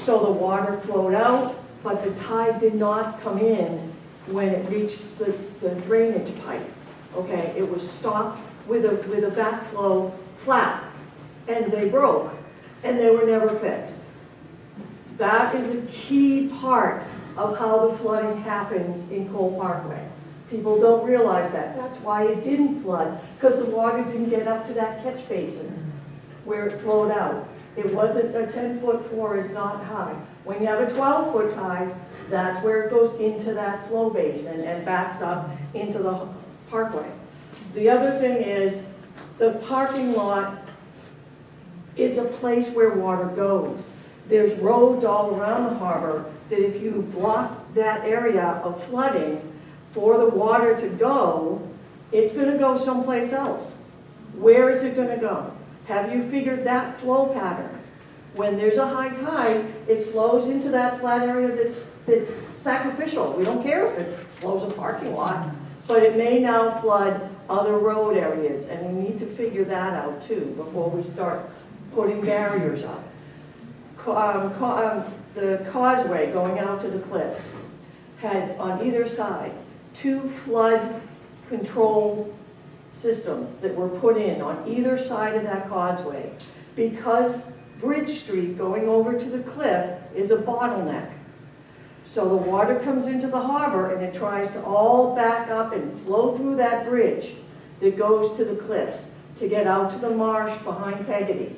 So the water flowed out, but the tide did not come in when it reached the drainage pipe. Okay, it was stopped with a backflow flap, and they broke, and they were never fixed. That is a key part of how the flooding happens in Cole Parkway. People don't realize that. That's why it didn't flood, because the water didn't get up to that catch basin where it flowed out. It wasn't, a 10-foot floor is not high. When you have a 12-foot high, that's where it goes into that flow basin and backs up into the parkway. The other thing is, the parking lot is a place where water goes. There's roads all around the harbor that if you block that area of flooding for the water to go, it's gonna go someplace else. Where is it gonna go? Have you figured that flow pattern? When there's a high tide, it flows into that flat area that's sacrificial. We don't care if it flows a parking lot, but it may now flood other road areas, and we need to figure that out too before we start putting barriers up. The causeway going out to the cliffs had on either side 2 flood control systems that were put in on either side of that causeway because Bridge Street going over to the cliff is a bottleneck. So the water comes into the harbor and it tries to all back up and flow through that bridge that goes to the cliffs to get out to the marsh behind Peggotty.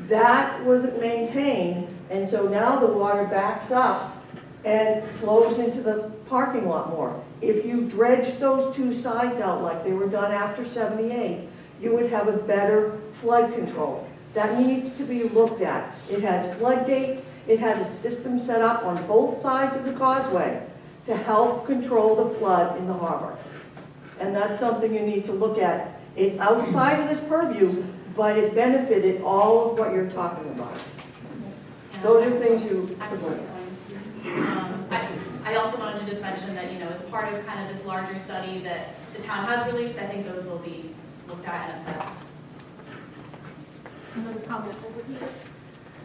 That wasn't maintained, and so now the water backs up and flows into the parking lot more. If you dredged those 2 sides out like they were done after 78, you would have a better flood control. That needs to be looked at. It has floodgates. It had a system set up on both sides of the causeway to help control the flood in the harbor. And that's something you need to look at. It's outside of this purview, but it benefited all of what you're talking about. Those are things you could look at. I also wanted to just mention that, you know, as part of kind of this larger study that the town has released, I think those will be looked at and assessed. Another comment over here.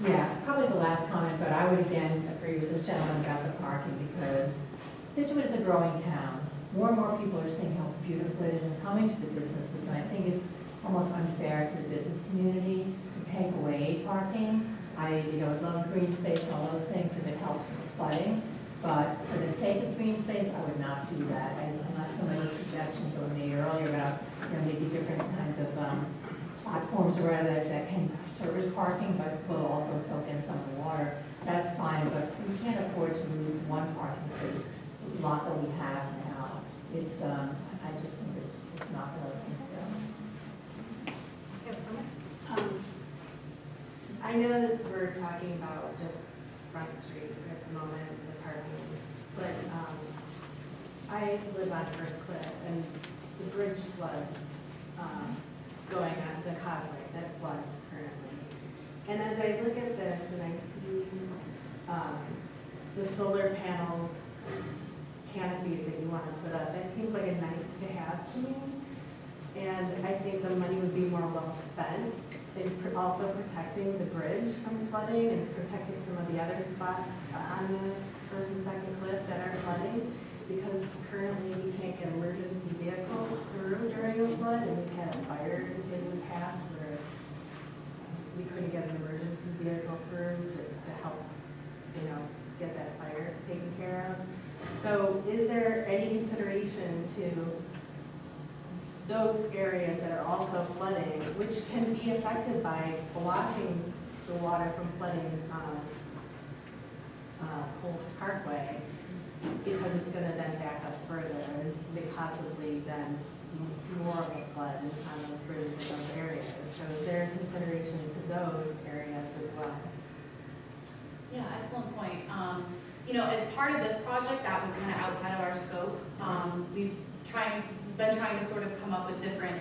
Yeah, probably the last comment, but I would again agree with this gentleman about the parking because Scituate is a growing town. More and more people are seeing how beautiful it is and coming to the businesses, and I think it's almost unfair to the business community to take away parking. I love green space and all those things if it helps with flooding, but for the sake of green space, I would not do that. I love some of those suggestions that were made earlier about maybe different kinds of platforms or whatever that can service parking, but will also soak in some of the water. That's fine, but we can't afford to lose one parking space, the lot that we have now. It's, I just think it's not the right thing to do. I know that we're talking about just Front Street at the moment, the parking, but I live on First Cliff, and the bridge floods going on the causeway that floods currently. And as I look at this and I see the solar panel canopies that you want to put up, that seems like a nice to have to me. And I think the money would be more well spent in also protecting the bridge from flooding and protecting some of the other spots on the first and second cliff that are flooding. Because currently we can't get emergency vehicles through during a flood, and we've had a fire in the past where we couldn't get an emergency vehicle through to help, get that fire taken care of. So is there any consideration to those areas that are also flooding, which can be affected by blocking the water from flooding Cole Parkway, because it's going to then back up further and may possibly then more of a flood on those bridges in those areas. So is there a consideration to those areas as well? Yeah, excellent point. You know, as part of this project, that was kind of outside of our scope. We've been trying to sort of come up with different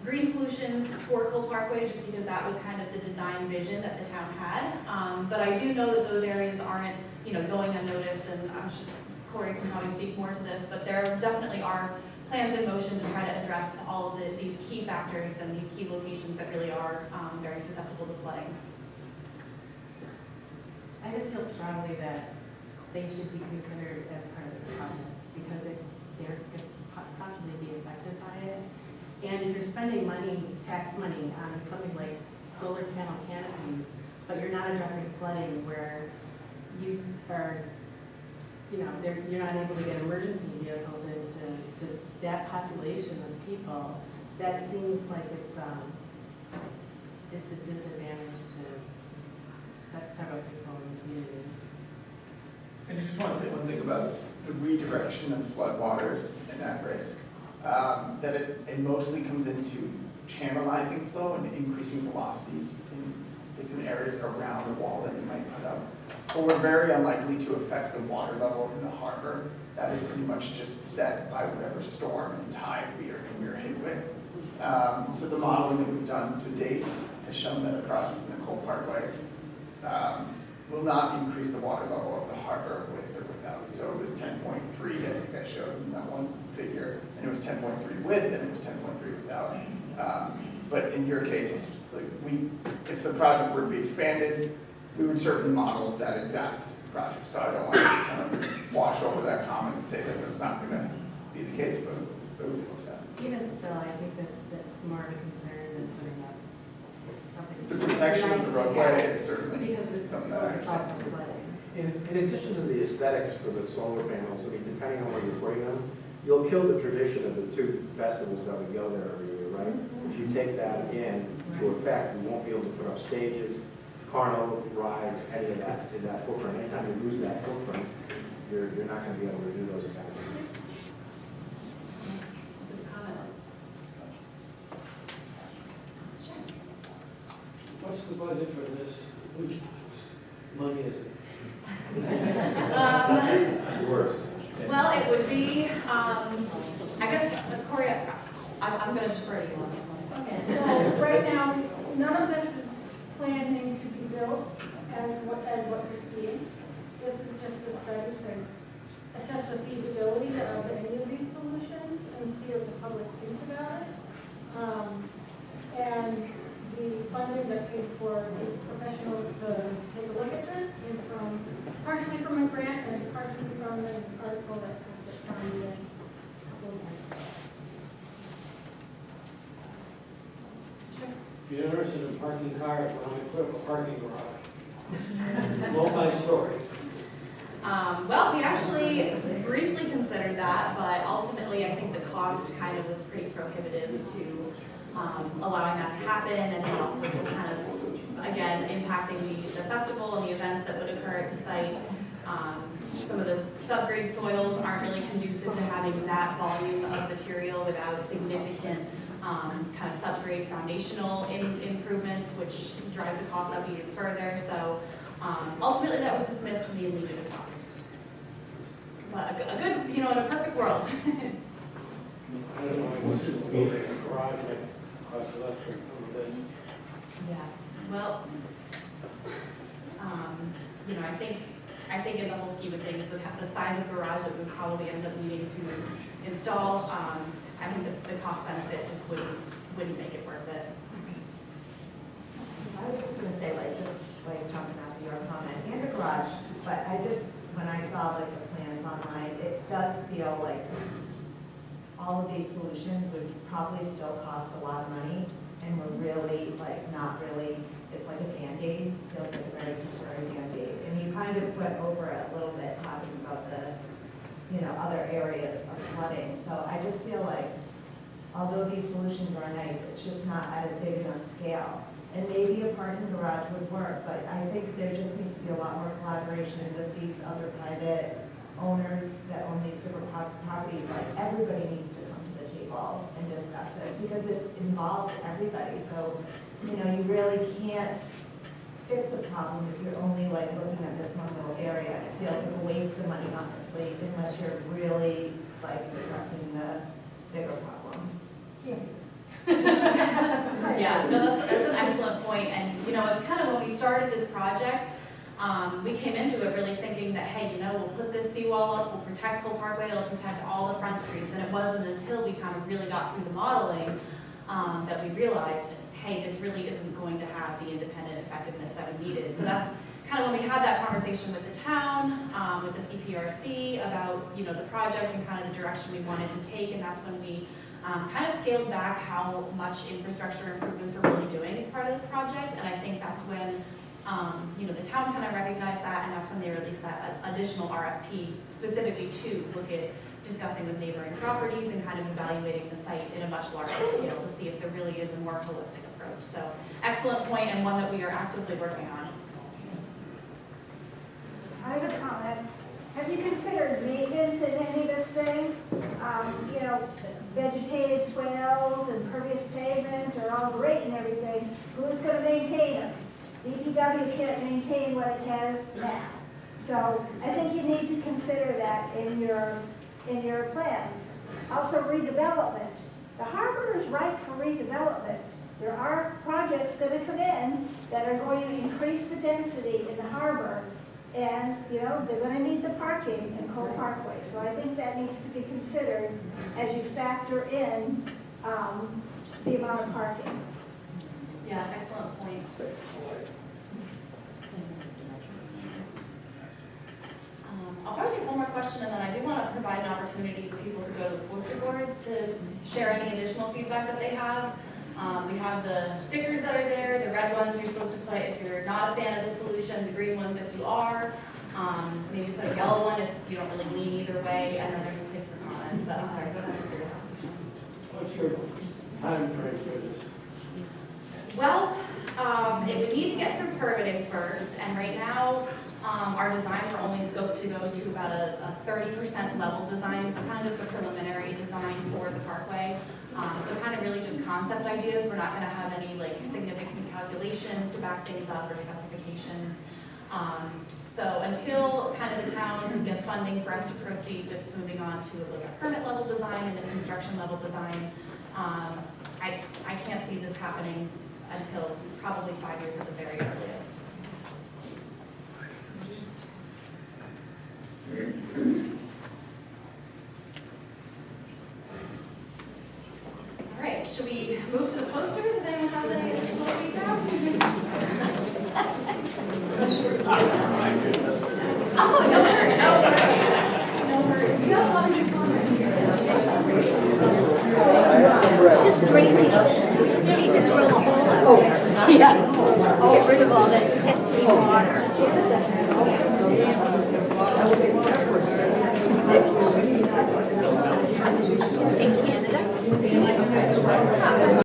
green solutions for Cole Parkway, just because that was kind of the design vision that the town had. But I do know that those areas aren't, you know, going unnoticed, and I'm sure Corey can probably speak more to this, but there definitely are plans in motion to try to address all of these key factors and these key locations that really are very susceptible to flooding. I just feel strongly that they should be considered as part of this project, because they're could possibly be affected by it. And if you're spending money, tax money, on something like solar panel canopies, but you're not addressing flooding where you are, you know, you're not able to get emergency vehicles into that population of people, that seems like it's a disadvantage to several people in the community. And I just want to say one thing about the redirection of floodwaters and at risk, that it mostly comes into channelizing flow and increasing velocities in different areas around the wall that you might put up. But we're very unlikely to affect the water level in the harbor. That is pretty much just set by whatever storm and tide we are hit with. So the modeling that we've done to date has shown that a project in the Cole Parkway will not increase the water level of the harbor with or without. So it was 10.3, I think I showed in that one figure, and it was 10.3 with, and it was 10.3 without. But in your case, like if the project were to be expanded, we would certainly model that exact project. So I don't want to kind of wash over that comment and say that it's not going to be the case, but we would look at that. Even still, I think that's more of a concern than putting up something. The protection of the roadway is certainly Because it's something that I understand. possible flooding. In addition to the aesthetics for the solar panels, I mean, depending on where you bring them, you'll kill the tradition of the two festivals that we go there every year, right? If you take that into effect, you won't be able to put up stages, carnival rides, any of that in that footprint. Anytime you lose that footprint, you're not going to be able to do those events. That's a good comment. Sure. What's the budget for this? Whose money is it? Worse. Well, it would be, I guess, Corey, I'm going to defer to you on this one. Okay, so right now, none of this is planning to be built as what you're seeing. This is just a study to assess the feasibility of any of these solutions and see what the public thinks about it. And the funding that paid for these professionals to take a look at this came from, partially from a grant and partially from an article that was found in a couple of months ago. Sure. If you're interested in parking cars, well, I'm put up a parking garage. Multi-story. Well, we actually briefly considered that, but ultimately I think the cost kind of was pretty prohibitive to allowing that to happen, and then also just kind of, again, impacting the festival and the events that would occur at the site. Some of the subgrade soils aren't really conducive to having that volume of material without significant kind of subgrade foundational improvements, which drives the cost up even further. So ultimately that was dismissed for the unlimited cost. But a good, you know, in a perfect world. I don't know, what's it be a garage that costs less than some of this? Yeah, well, you know, I think in the whole scheme of things, the size of garage that we would probably end up needing to install, I think the cost benefit just wouldn't make it worth it. I was just going to say, like, just like talking about your comment and the garage, but I just, when I saw like the plans online, it does feel like all of these solutions would probably still cost a lot of money, and we're really, like, not really, it's like a Band-Aid, feels like a very temporary Band-Aid. And you kind of went over it a little bit, talking about the, you know, other areas of the flooding. So I just feel like, although these solutions are nice, it's just not at a big enough scale. And maybe a parking garage would work, but I think there just needs to be a lot more collaboration with these other private owners that own these different properties. Like, everybody needs to come to the table and discuss this, because it involves everybody. So, you know, you really can't fix the problem if you're only like looking at this one little area. It feels like a waste of money, honestly, unless you're really like addressing the bigger problem. Yeah, no, that's an excellent point. And, you know, it's kind of when we started this project, we came into it really thinking that, hey, you know, we'll put this seawall up, we'll protect Cole Parkway, it'll protect all the front streets. And it wasn't until we kind of really got through the modeling that we realized, hey, this really isn't going to have the independent effectiveness that we needed. So that's kind of when we had that conversation with the town, with the CPRC about, you know, the project and kind of the direction we wanted to take. And that's when we kind of scaled back how much infrastructure improvements we're really doing as part of this project. And I think that's when, you know, the town kind of recognized that, and that's when they released that additional RFP specifically to look at discussing with neighboring properties and kind of evaluating the site in a much larger scale to see if there really is a more holistic approach. So excellent point, and one that we are actively working on. I have a comment. Have you considered maintenance in any of this thing? You know, vegetated swales and pervious pavement are all great and everything. Who's going to maintain them? DPW can't maintain what it has now. So I think you need to consider that in your plans. Also, redevelopment. The harbor is ripe for redevelopment. There are projects going to come in that are going to increase the density in the harbor. And, you know, they're going to need the parking in Cole Parkway. So I think that needs to be considered as you factor in the amount of parking. Yeah, excellent point. I'll probably take one more question, and then I do want to provide an opportunity for people to go to the poster boards to share any additional feedback that they have. We have the stickers that are there, the red ones you're supposed to put if you're not a fan of the solution, the green ones if you are. Maybe put a yellow one if you don't really lean either way, and then there's a place for comments. But I'm sorry, go ahead with your question. What's your time frame for this? Well, it would need to get through permitting first, and right now, our designs are only scoped to go to about a 30% level design, so kind of just a preliminary design for the parkway. So kind of really just concept ideas. We're not going to have any like significant calculations to back things up or specifications. So until kind of the town gets funding for us to proceed with moving on to like a permit level design and a construction level design, I can't see this happening until probably 5 years at the very earliest. All right, should we move to the posters if anyone has any additional feedback? Oh, no worries, no worries. No worries. You have one Just drain the ocean. We just need to drill a hole out there. Yeah. Get rid of all that pesky water.